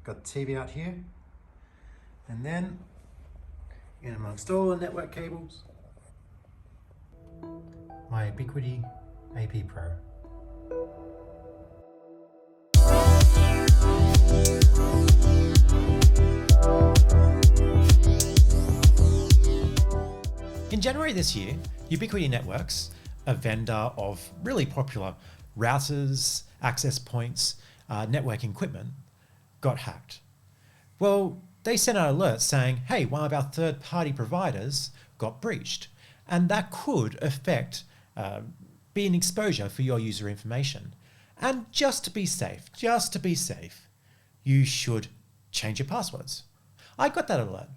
got the TV out here, and then in amongst all the network cables, my Ubiquiti AP Pro. In January this year, Ubiquiti Networks, a vendor of really popular routers, access points, networking equipment, got hacked. Well, they sent out alerts saying, hey, one of our third-party providers got breached, and that could affect be an exposure for your user information. And just to be safe, you should change your passwords. I got that alert.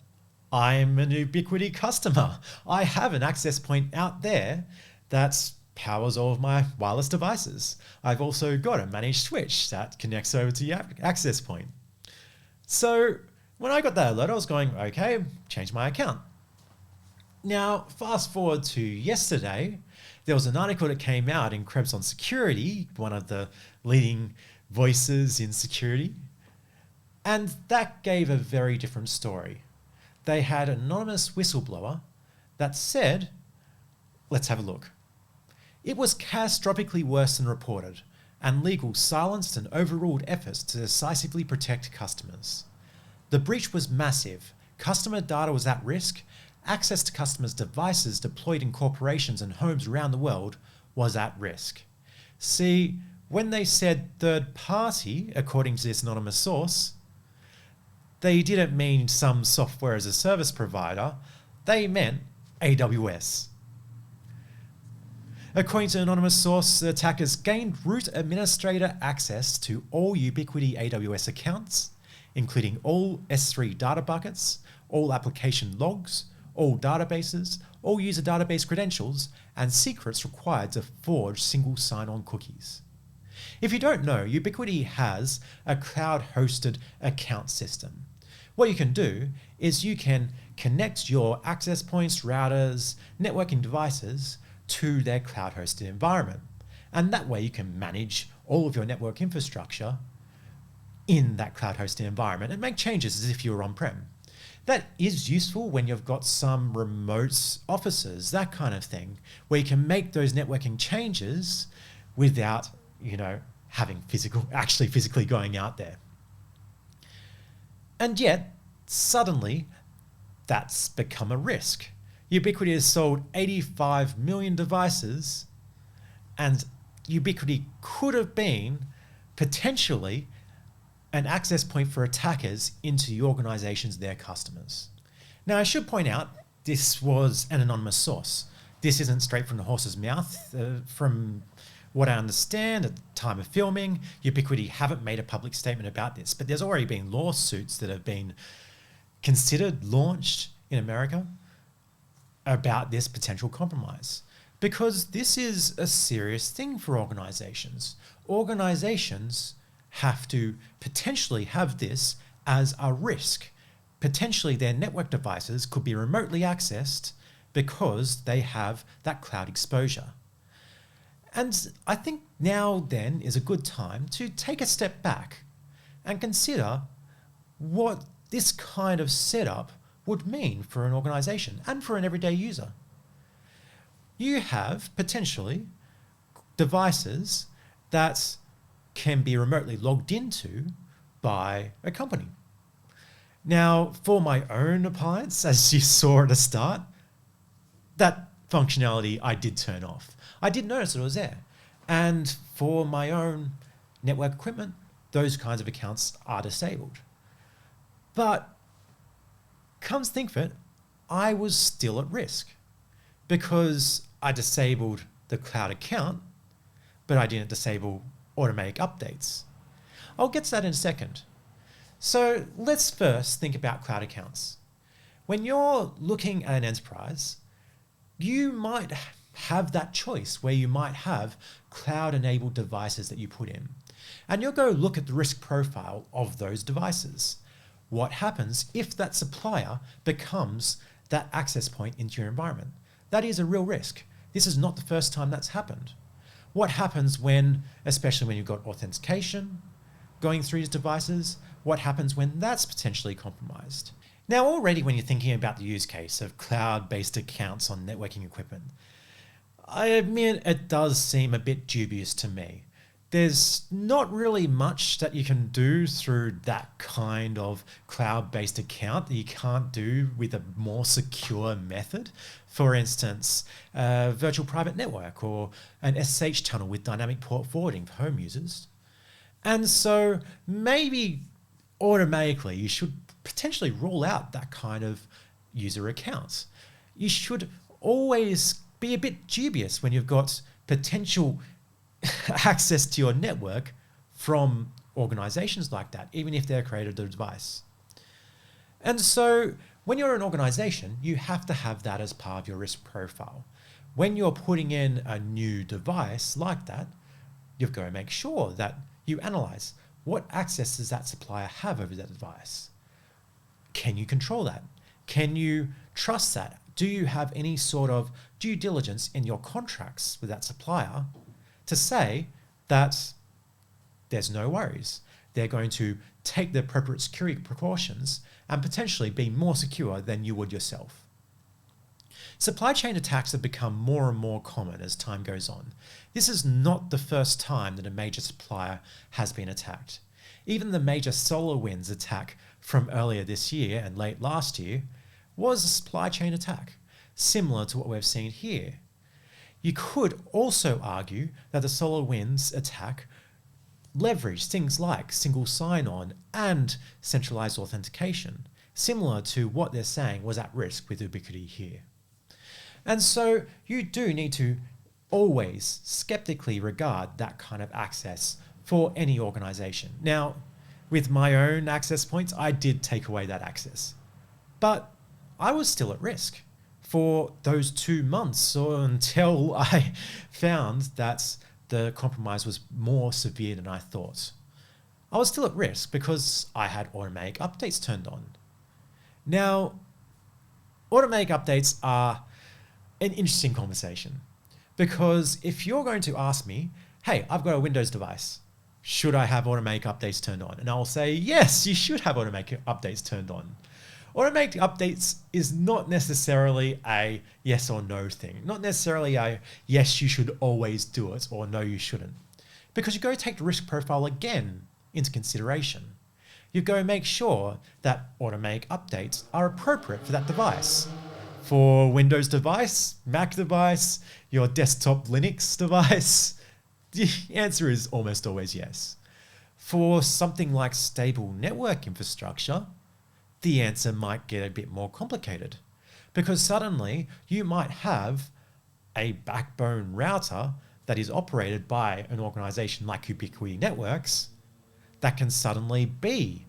I'm an Ubiquiti customer. I have an access point out there that powers all of my wireless devices. I've also got a managed switch that connects over to your access point. So when I got that alert, I was going, okay, change my account. Now, fast forward to yesterday, there was an article that came out in Krebs on security, one of the leading voices in security, and that gave a very different story. They had an anonymous whistleblower that said, let's have a look. It was catastrophically worse than reported, and legal silenced and overruled efforts to decisively protect customers. The breach was massive. Customer data was at risk. Access to customers' devices deployed in corporations and homes around the world was at risk. See, when they said third party, according to this anonymous source, they didn't mean some software as a service provider, they meant AWS. According to an anonymous source, the attackers gained root administrator access to all Ubiquiti AWS accounts, including all S3 data buckets, all application logs, all databases, all user database credentials, and secrets required to forge single sign-on cookies. If you don't know, Ubiquiti has a cloud-hosted account system. What you can do is you can connect your access points, routers, networking devices to their cloud-hosted environment. And that way you can manage all of your network infrastructure in that cloud-hosted environment and make changes as if you were on-prem. That is useful when you've got some remote offices, that kind of thing, where you can make those networking changes without, having physically going out there. And yet, suddenly, that's become a risk. Ubiquiti has sold 85 million devices, and Ubiquiti could have been potentially an access point for attackers into the organizations, their customers. Now, I should point out, this was an anonymous source. This isn't straight from the horse's mouth. From what I understand at the time of filming, Ubiquiti haven't made a public statement about this, but there's already been lawsuits that have been considered, launched in America about this potential compromise. Because this is a serious thing for organizations. Organizations have to potentially have this as a risk. Potentially their network devices could be remotely accessed because they have that cloud exposure. And I think now then is a good time to take a step back and consider what this kind of setup would mean for an organization and for an everyday user. You have potentially devices that can be remotely logged into by a company. Now, for my own appliance, as you saw at the start, that functionality I did turn off. I did notice it was there. And for my own network equipment, those kinds of accounts are disabled. But come to think of it, I was still at risk because I disabled the cloud account, but I didn't disable automatic updates. I'll get to that in a second. So let's first think about cloud accounts. When you're looking at an enterprise, you might have that choice where you might have cloud-enabled devices that you put in. And you'll go look at the risk profile of those devices. What happens if that supplier becomes that access point into your environment? That is a real risk. This is not the first time that's happened. What happens when, especially when you've got authentication going through these devices, what happens when that's potentially compromised. Now, already when you're thinking about the use case of cloud-based accounts on networking equipment, I admit it does seem a bit dubious to me. There's not really much that you can do through that kind of cloud-based account that you can't do with a more secure method. For instance, a virtual private network or an SSH tunnel with dynamic port forwarding for home users. And so maybe automatically you should potentially rule out that kind of user accounts. You should always be a bit dubious when you've got potential access to your network from organizations like that, even if they're created a device. And so when you're an organization, you have to have that as part of your risk profile. When you're putting in a new device like that, you've got to make sure that you analyze what access does that supplier have over that device. Can you control that? Can you trust that? Do you have any sort of due diligence in your contracts with that supplier to say that there's no worries? They're going to take the appropriate security precautions and potentially be more secure than you would yourself. Supply chain attacks have become more and more common as time goes on. This is not the first time that a major supplier has been attacked. Even the major SolarWinds attack from earlier this year and late last year was a supply chain attack, similar to what we've seen here. You could also argue that the SolarWinds attack leveraged things like single sign-on and centralized authentication, similar to what they're saying was at risk with Ubiquiti here. And so you do need to always skeptically regard that kind of access for any organization. Now, with my own access points, I did take away that access, but I was still at risk for those 2 months or until I found that the compromise was more severe than I thought. I was still at risk because I had automatic updates turned on. Now, automatic updates are an interesting conversation because if you're going to ask me, hey, I've got a Windows device, should I have automatic updates turned on? And I'll say, yes, you should have automatic updates turned on. Automatic updates is not necessarily a yes or no thing. Not necessarily a yes, you should always do it or no, you shouldn't. Because you go take the risk profile again into consideration. You go make sure that automatic updates are appropriate for that device. For Windows device, Mac device, your desktop Linux device, the answer is almost always yes. For something like stable network infrastructure, the answer might get a bit more complicated because suddenly you might have a backbone router that is operated by an organization like Ubiquiti Networks that can suddenly be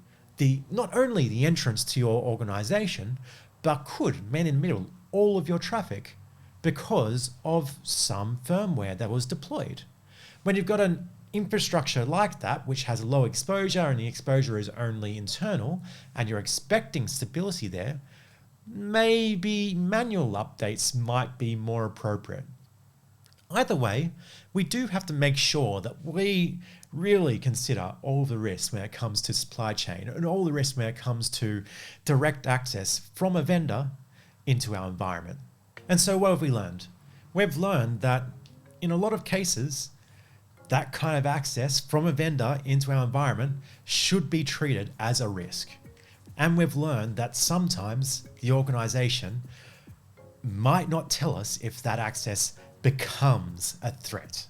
not only the entrance to your organization, but could man in the middle all of your traffic because of some firmware that was deployed. When you've got an infrastructure like that, which has a low exposure and the exposure is only internal, and you're expecting stability there, maybe manual updates might be more appropriate. Either way, we do have to make sure that we really consider all the risks when it comes to supply chain and all the risks when it comes to direct access from a vendor into our environment. And so what have we learned? We've learned that in a lot of cases, that kind of access from a vendor into our environment should be treated as a risk. And we've learned that sometimes the organization might not tell us if that access becomes a threat.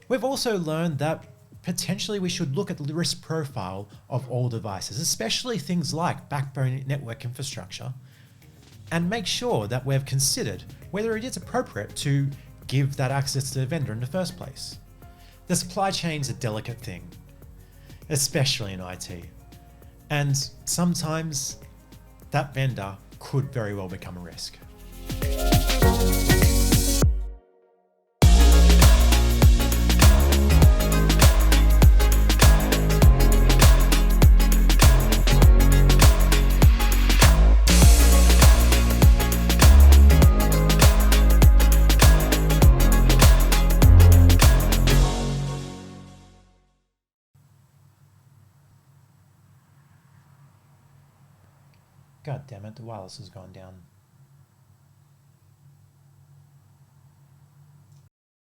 We've also learned that potentially we should look at the risk profile of all devices, especially things like backbone network infrastructure, and make sure that we've considered whether it is appropriate to give that access to the vendor in the first place. The supply chain's a delicate thing, especially in IT. And sometimes that vendor could very well become a risk. God damn it, the wireless has gone down.